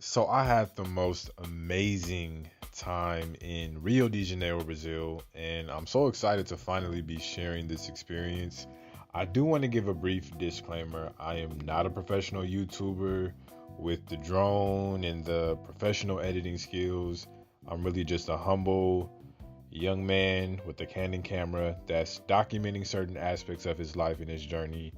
So I had the most amazing time in Rio de Janeiro, Brazil, and I'm so excited to finally be sharing this experience. I do want to give a brief disclaimer. I am not a professional YouTuber with the drone and the professional editing skills. I'm really just a humble young man with a Canon camera that's documenting certain aspects of his life and his journey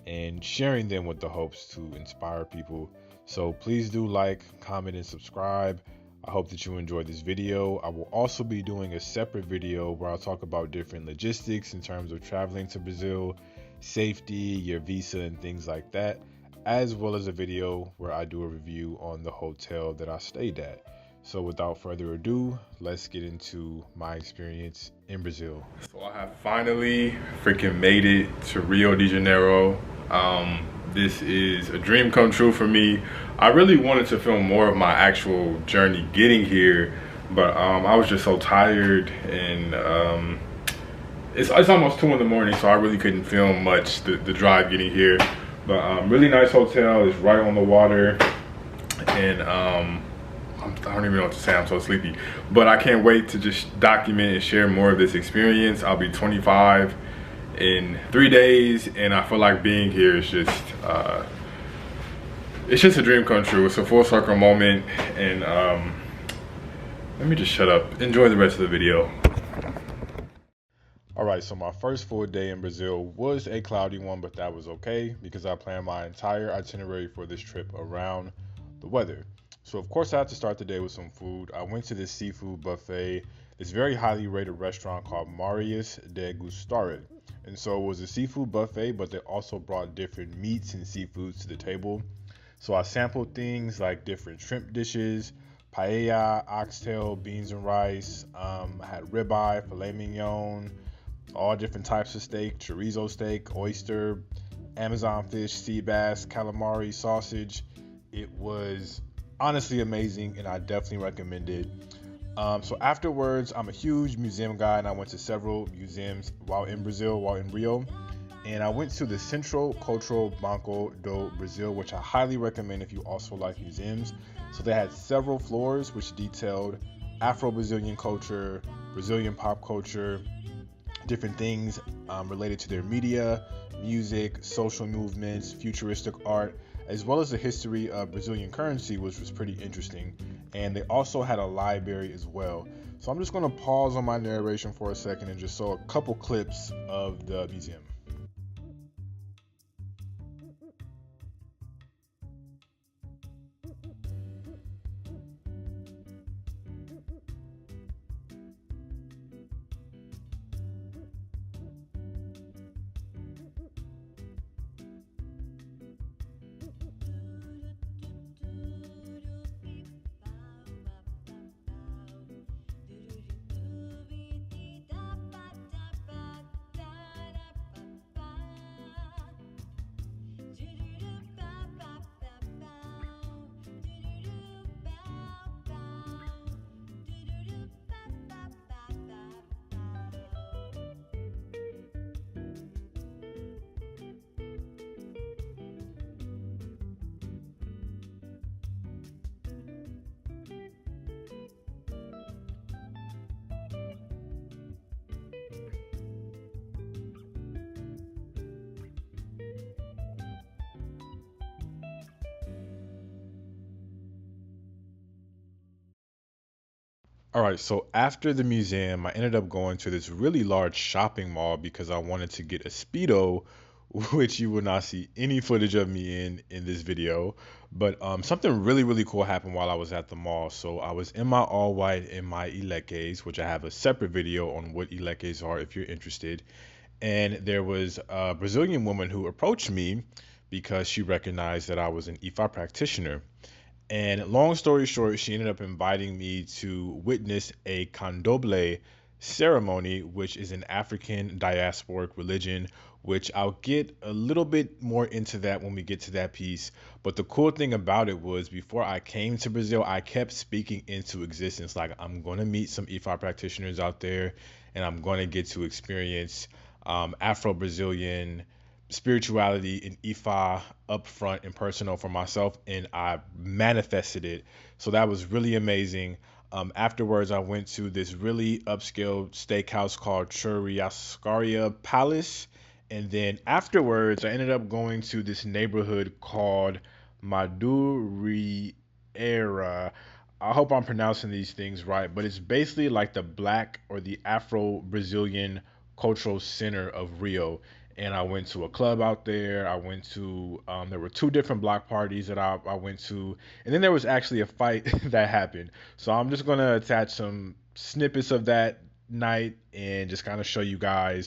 and sharing them with the hopes to inspire people. So please do like, comment, and subscribe. I hope that you enjoyed this video. I will also be doing a separate video where I'll talk about different logistics in terms of traveling to Brazil, safety, your visa, and things like that, as well as a video where I do a review on the hotel that I stayed at. So without further ado, let's get into my experience in Brazil. So I have finally freaking made it to Rio de Janeiro. This is a dream come true for me. I really wanted to film more of my actual journey getting here, but I was just so tired, and it's almost 2 in the morning, so I really couldn't film much the drive getting here. But really nice hotel. It's right on the water, and I don't even know what to say, I'm so sleepy. But I can't wait to just document and share more of this experience. I'll be 25 in 3 days, and I feel like being here is just, it's just a dream come true. It's a full circle moment, and let me just shut up. Enjoy the rest of the video. All right, so my first full day in Brazil was a cloudy one, but that was okay because I planned my entire itinerary for this trip around the weather. So of course I had to start the day with some food. I went to this seafood buffet, this very highly rated restaurant called Marius de Gustare. And so it was a seafood buffet, but they also brought different meats and seafoods to the table. So I sampled things like different shrimp dishes, paella, oxtail, beans and rice. I had ribeye, filet mignon, all different types of steak, chorizo steak, oyster, Amazon fish, sea bass, calamari, sausage. It was honestly amazing, and I definitely recommend it. So afterwards, I'm a huge museum guy, and I went to several museums while in Brazil, while in Rio. And I went to the Central Cultural Banco do Brazil, which I highly recommend if you also like museums. So they had several floors which detailed Afro-Brazilian culture, Brazilian pop culture, different things related to their media, music, social movements, futuristic art, as well as the history of Brazilian currency, which was pretty interesting. And they also had a library as well. So I'm just going to pause on my narration for a second and just show a couple clips of the museum. All right, so after the museum, I ended up going to this really large shopping mall because I wanted to get a Speedo, which you will not see any footage of me in this video. But something really cool happened while I was at the mall. So I was in my all white and my ileques, which I have a separate video on what ileques are if you're interested. And there was a Brazilian woman who approached me because she recognized that I was an IFA practitioner. And long story short, she ended up inviting me to witness a candomblé ceremony, which is an African diasporic religion, which I'll get a little bit more into that when we get to that piece. But the cool thing about it was before I came to Brazil, I kept speaking into existence. Like, I'm going to meet some Ifa practitioners out there, and I'm going to get to experience Afro-Brazilian spirituality and Ifa up front and personal for myself, and I manifested it. So that was really amazing. Afterwards, I went to this really upscale steakhouse called Churrascaria Palace. And then afterwards, I ended up going to this neighborhood called Madureira. I hope I'm pronouncing these things right, but it's basically like the black or the Afro Brazilian cultural center of Rio. And I went to a club out there. There were two different block parties that I went to. And then there was actually a fight that happened. So I'm just going to attach some snippets of that night and just kind of show you guys.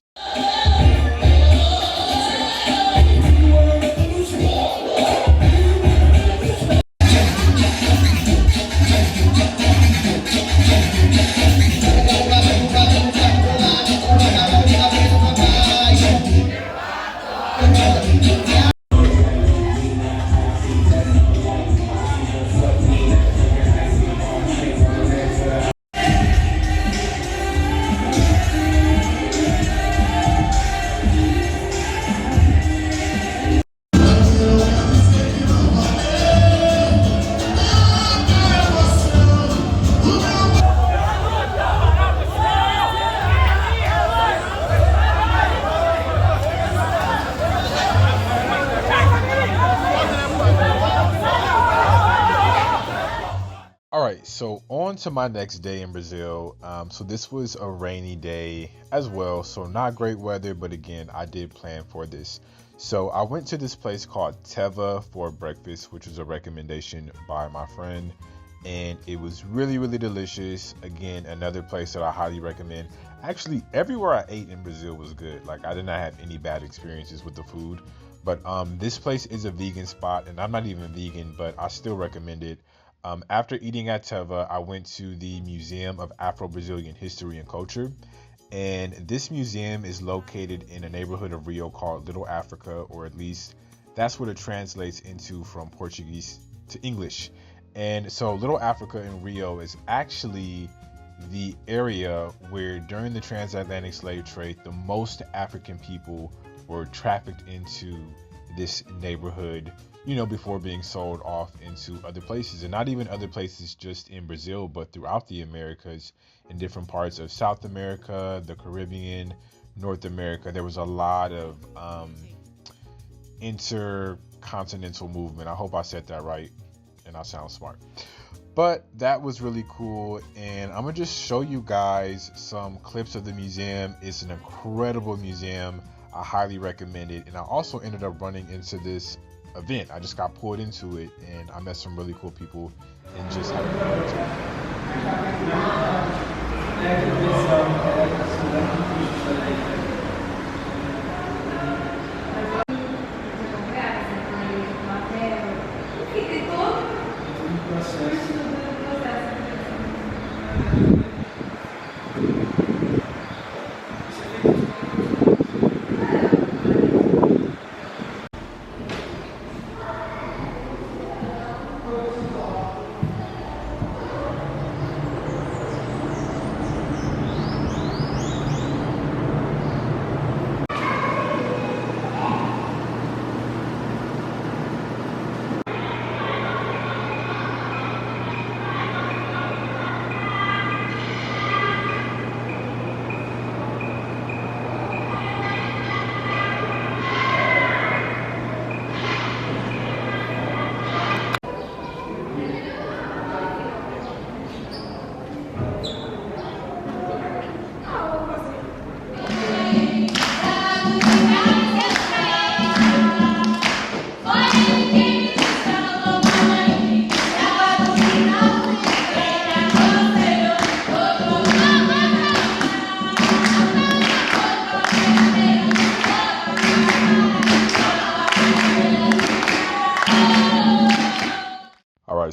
All right, so on to my next day in Brazil. So this was a rainy day as well, so not great weather, but again, I did plan for this. So I went to this place called Teva for breakfast, which was a recommendation by my friend, and it was really, really delicious. Again, another place that I highly recommend. Actually, everywhere I ate in Brazil was good. Like, I did not have any bad experiences with the food, but this place is a vegan spot, and I'm not even vegan, but I still recommend it. After eating at Teva, I went to the Museum of Afro-Brazilian History and Culture. And this museum is located in a neighborhood of Rio called Little Africa, or at least that's what it translates into from Portuguese to English. And so Little Africa in Rio is actually the area where during the transatlantic slave trade, the most African people were trafficked into this neighborhood, before being sold off into other places, and not even other places just in Brazil, but throughout the Americas, in different parts of South America, the Caribbean, North America. There was a lot of intercontinental movement. I hope I said that right and I sound smart. But that was really cool, and I'm gonna just show you guys some clips of the museum. It's an incredible museum. I highly recommend it. And I also ended up running into this event. I just got pulled into it, and I met some really cool people and just had a great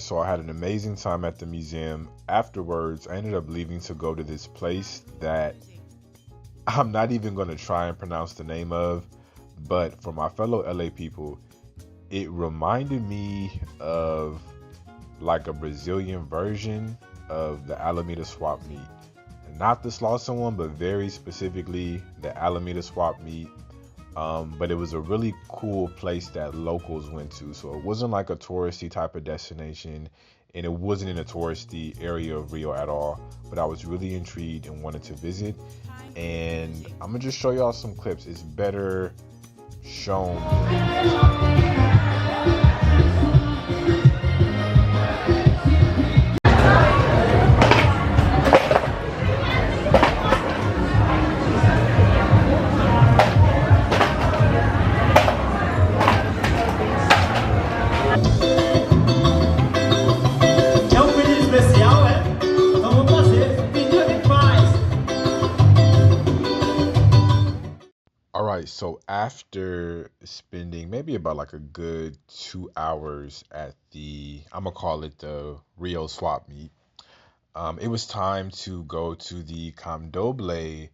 So I had an amazing time at the museum. Afterwards, I ended up leaving to go to this place that I'm not even going to try and pronounce the name of, but for my fellow LA people, it reminded me of like a Brazilian version of the Alameda swap meet. Not the Slauson one, but very specifically the Alameda swap meet. But it was a really cool place that locals went to. So it wasn't like a touristy type of destination, and it wasn't in a touristy area of Rio at all. But I was really intrigued and wanted to visit. And I'm gonna just show y'all some clips. It's better shown. All right, so after spending maybe about like a good 2 hours at I'm gonna call it the Rio swap meet, it was time to go to the Candomblé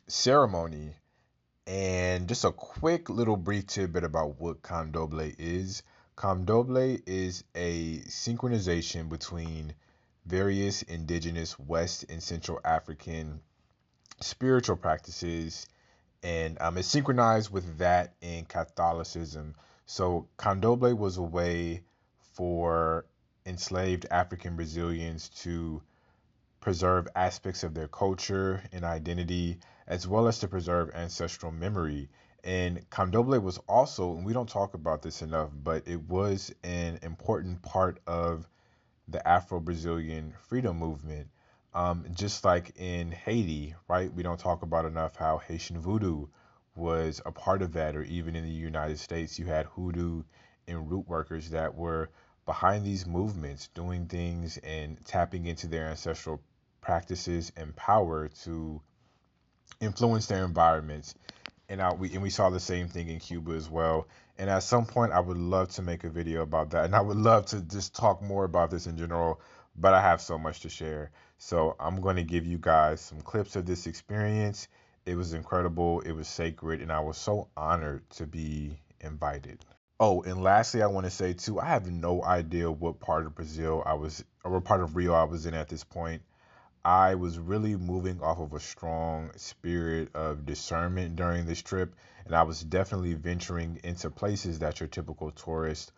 ceremony. And just a quick little brief tidbit about what Candomblé is. Candomblé is a synchronization between various indigenous West and Central African spiritual practices, and it's synchronized with that in Catholicism. So Candomblé was a way for enslaved African Brazilians to preserve aspects of their culture and identity, as well as to preserve ancestral memory. And Candomblé was also, and we don't talk about this enough, but it was an important part of the Afro-Brazilian freedom movement. Just like in Haiti, right? We don't talk about enough how Haitian voodoo was a part of that, or even in the United States, you had hoodoo and root workers that were behind these movements, doing things and tapping into their ancestral practices and power to influence their environments. And we saw the same thing in Cuba as well. And at some point, I would love to make a video about that, and I would love to just talk more about this in general. But I have so much to share, so I'm going to give you guys some clips of this experience. It was incredible. It was sacred, and I was so honored to be invited. Oh, and lastly, I want to say too, I have no idea what part of Brazil I was, or what part of Rio I was in at this point. I was really moving off of a strong spirit of discernment during this trip, and I was definitely venturing into places that your typical tourist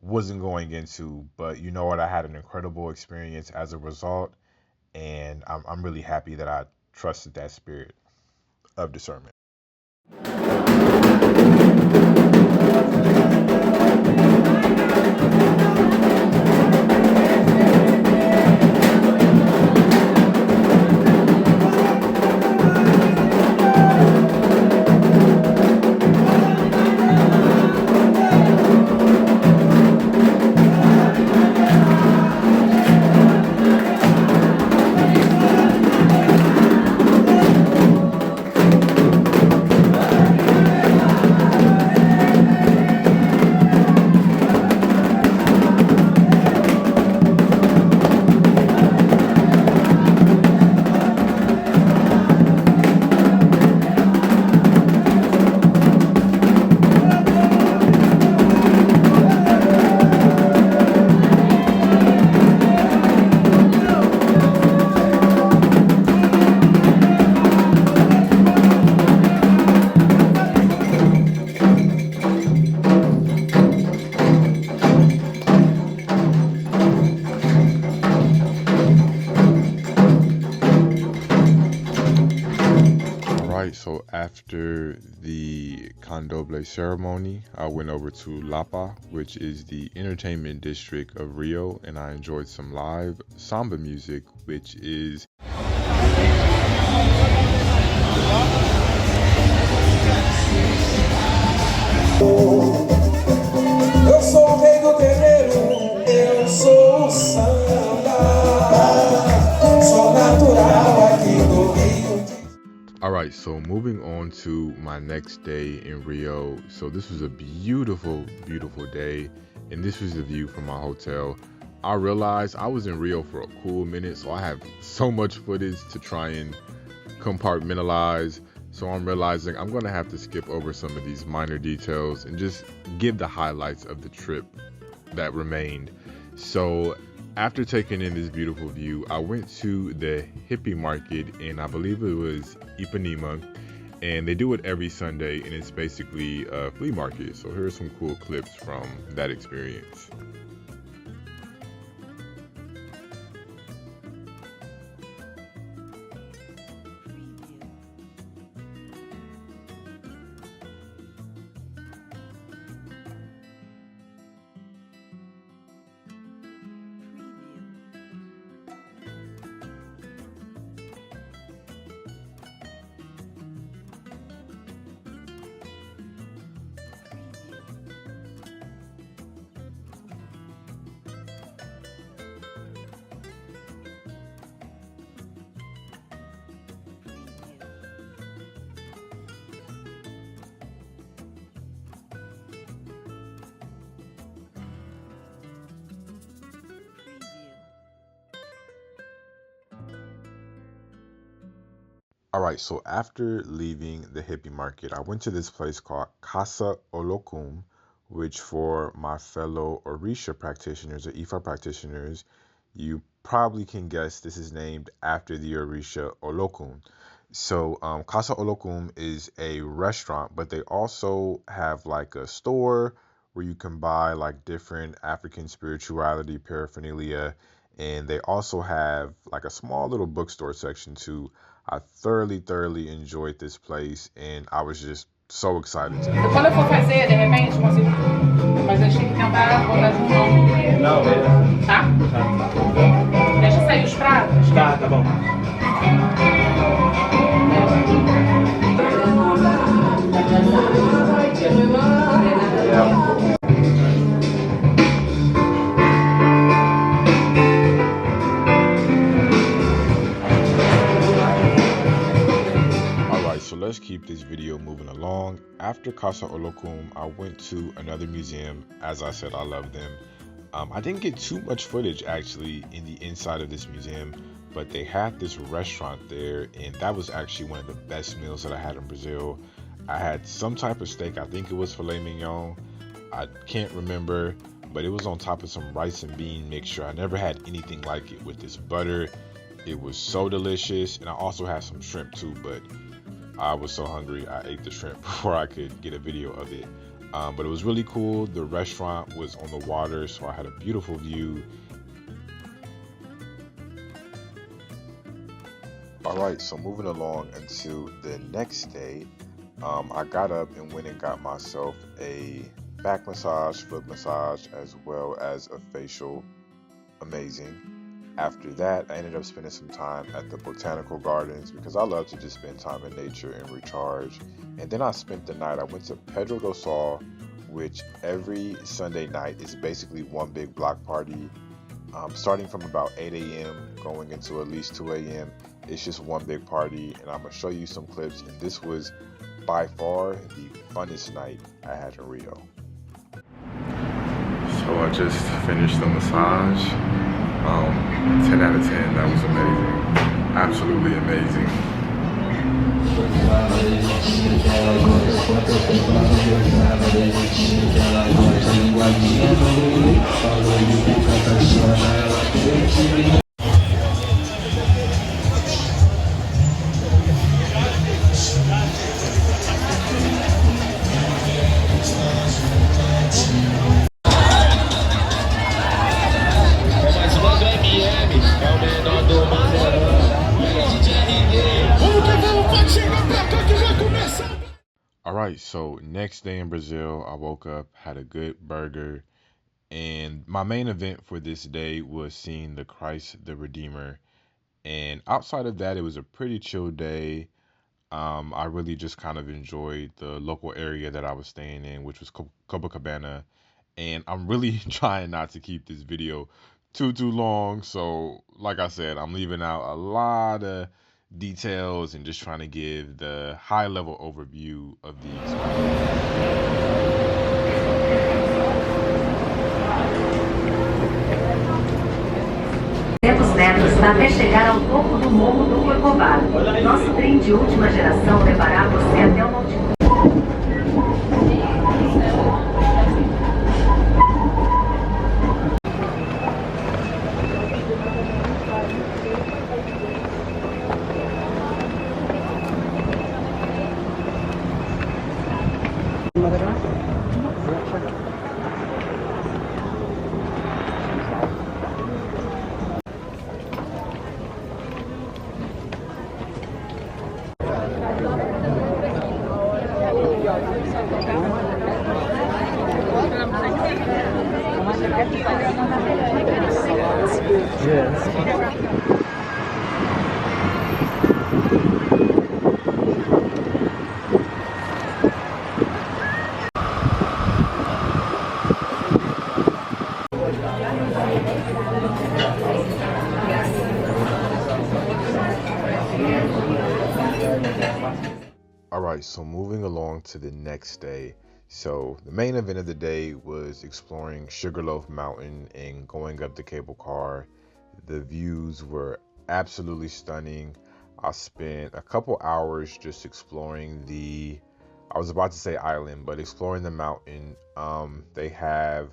wasn't going into. But you know what? I had an incredible experience as a result, and I'm really happy that I trusted that spirit of discernment. Right, so after the Candomblé ceremony, I went over to Lapa, which is the entertainment district of Rio, and I enjoyed some live Samba music, which is Eu sou o rei do terreiro, eu sou o Samba, sou natural aqui do Rio. All right, so moving on to my next day in Rio. So this was a beautiful, beautiful day, and this was the view from my hotel. I realized I was in Rio for a cool minute, so I have so much footage to try and compartmentalize. So I'm realizing I'm gonna have to skip over some of these minor details and just give the highlights of the trip that remained. So after taking in this beautiful view, I went to the Hippie market in, I believe it was Ipanema, And they do it every Sunday, and it's basically a flea market. So here's some cool clips from that experience. All right, so after leaving the hippie market, I went to this place called Casa Olokum, which for my fellow Orisha practitioners or Ifa practitioners, you probably can guess this is named after the Orisha Olokun. So Casa Olokum is a restaurant, but they also have like a store where you can buy like different African spirituality paraphernalia, and they also have like a small little bookstore section too. I thoroughly enjoyed this place, and I was just so excited to. Quando eu for fazer, de repente, consigo. Mas eu tinha que tentar botar de novo. Não, beleza. Tá? Deixa sair os pratos. Tá bom. So let's keep this video moving along. After Casa Olokum, I went to another museum. As I said, I love them. I didn't get too much footage actually in the inside of this museum, but they had this restaurant there, and that was actually one of the best meals that I had in Brazil. I had some type of steak. I think it was filet mignon. I can't remember, but it was on top of some rice and bean mixture. I never had anything like it with this butter. It was so delicious, and I also had some shrimp too, but I was so hungry I ate the shrimp before I could get a video of it. But it was really cool. The restaurant was on the water, so I had a beautiful view. All right, so moving along until the next day, I got up and went and got myself a back massage, foot massage, as well as a facial. Amazing. After that, I ended up spending some time at the botanical gardens because I love to just spend time in nature and recharge. And then I spent the night. I went to Pedro do Sol, which every Sunday night is basically one big block party. Starting from about 8 a.m. going into at least 2 a.m. It's just one big party, and I'm going to show you some clips. And this was by far the funnest night I had in Rio. So I just finished the massage. 10 out of 10, that was amazing. Absolutely amazing. Alright, so next day in Brazil, I woke up, had a good burger, and my main event for this day was seeing the Christ the Redeemer. And outside of that, it was a pretty chill day. I really just kind of enjoyed the local area that I was staying in, which was Copacabana. And I'm really trying not to keep this video too long. So like I said, I'm leaving out a lot of details and just trying to give the high level overview of the experience. Metros até chegar ao topo do morro do Corcovado. Nosso trem de última geração levará você até o Monte. Yeah. All right, so moving along to the next day. So the main event of the day was exploring Sugarloaf Mountain and going up the cable car. The views were absolutely stunning. I spent a couple hours just exploring I was about to say island, but exploring the mountain. They have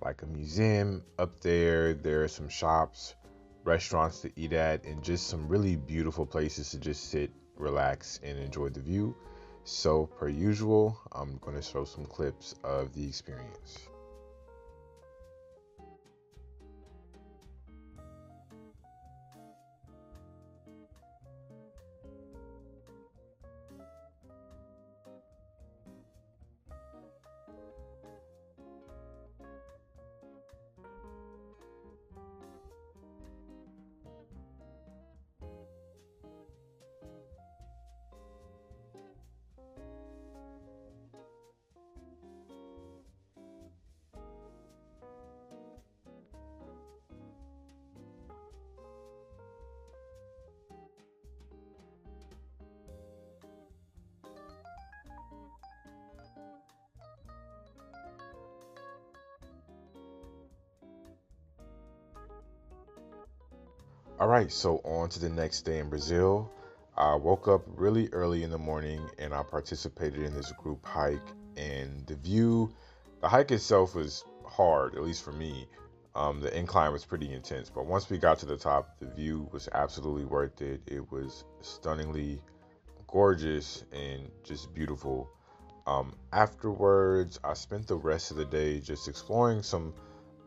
like a museum up there. There are some shops, restaurants to eat at, and just some really beautiful places to just sit, relax, and enjoy the view. So, per usual, I'm going to show some clips of the experience. All right, so on to the next day in Brazil. I woke up really early in the morning and I participated in this group hike. And the hike itself was hard, at least for me. The incline was pretty intense, but once we got to the top, the view was absolutely worth it. It was stunningly gorgeous and just beautiful. Afterwards, I spent the rest of the day just exploring some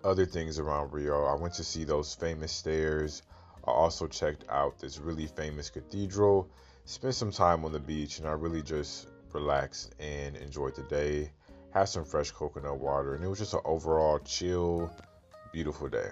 other things around Rio. I went to see those famous stairs. I also checked out this really famous cathedral, spent some time on the beach, and I really just relaxed and enjoyed the day. Had some fresh coconut water, and it was just an overall chill, beautiful day.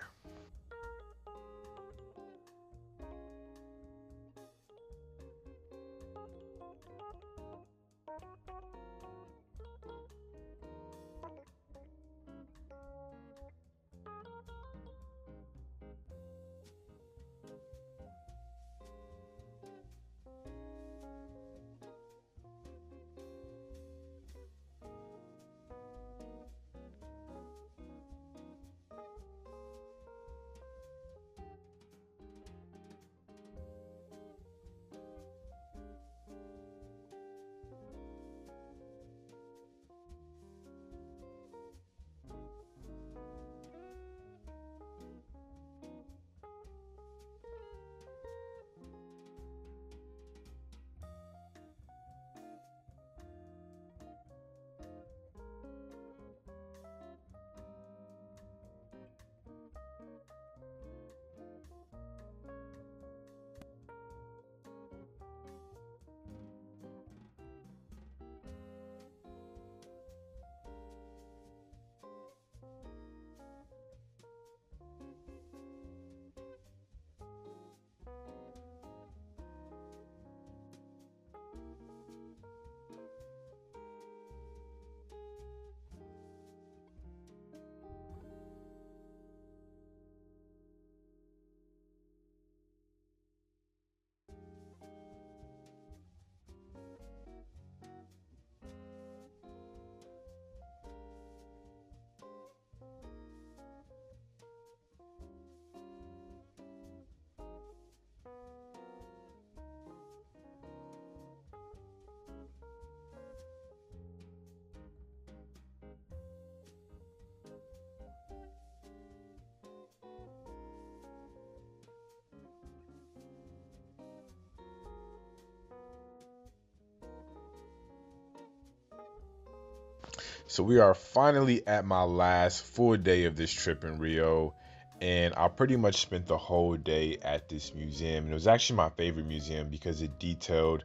So we are finally at my last full day of this trip in Rio, and I pretty much spent the whole day at this museum. And it was actually my favorite museum because it detailed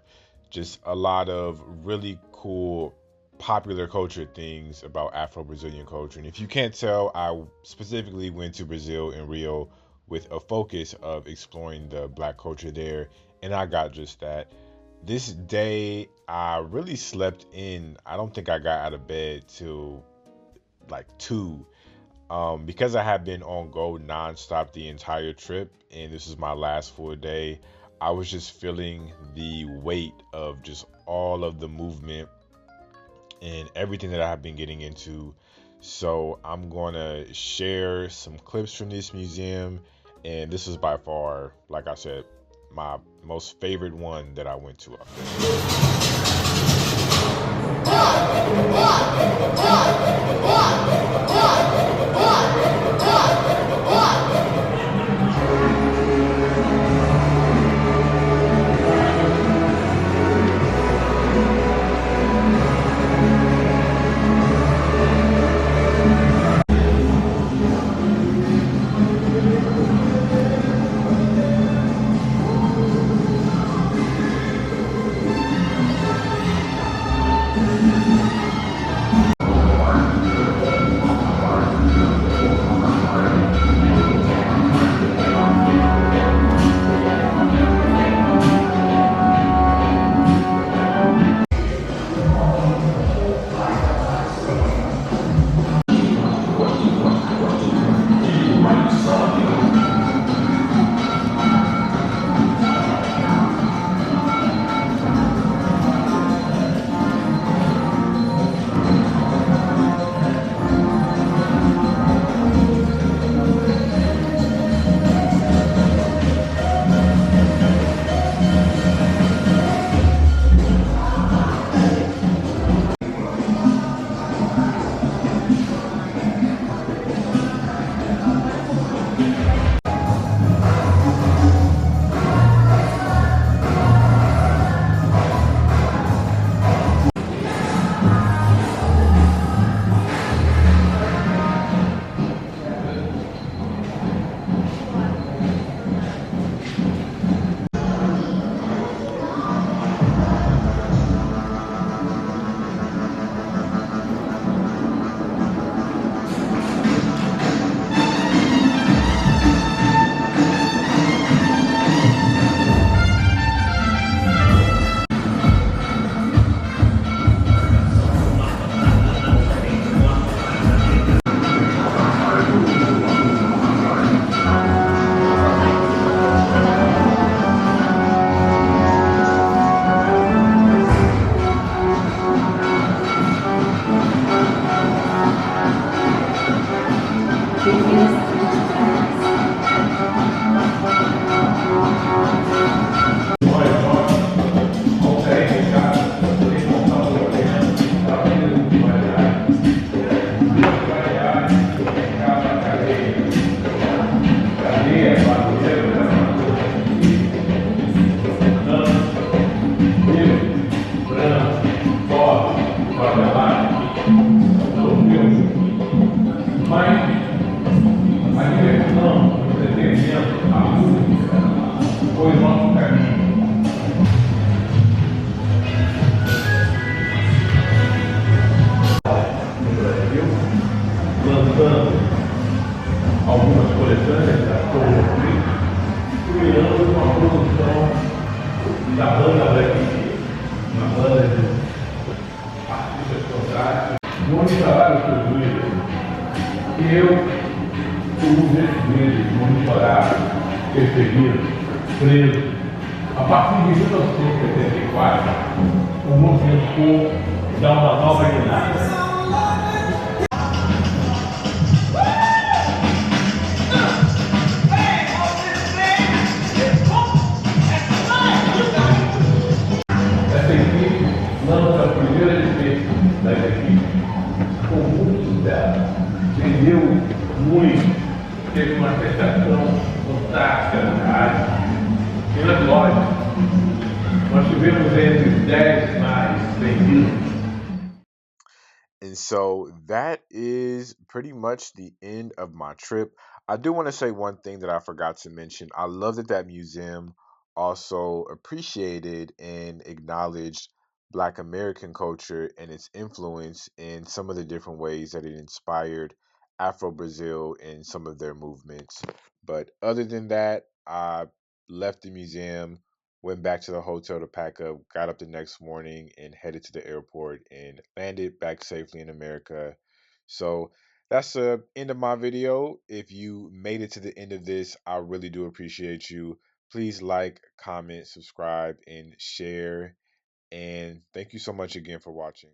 just a lot of really cool popular culture things about Afro-Brazilian culture. And if you can't tell, I specifically went to Brazil in Rio with a focus of exploring the black culture there. And I got just that. This day, I really slept in. I don't think I got out of bed till like 2, because I have been on go nonstop the entire trip, and this is my last full day. I was just feeling the weight of just all of the movement and everything that I have been getting into. So I'm gonna share some clips from this museum, and this is by far, like I said, my most favorite one that I went to up And so that is pretty much the end of my trip. I do want to say one thing that I forgot to mention. I love that that museum also appreciated and acknowledged Black American culture and its influence in some of the different ways that it inspired Afro Brazil and some of their movements. But other than that, I left the museum, went back to the hotel to pack up, got up the next morning and headed to the airport and landed back safely in America. So that's the end of my video. If you made it to the end of this, I really do appreciate you. Please like, comment, subscribe, and share. And thank you so much again for watching.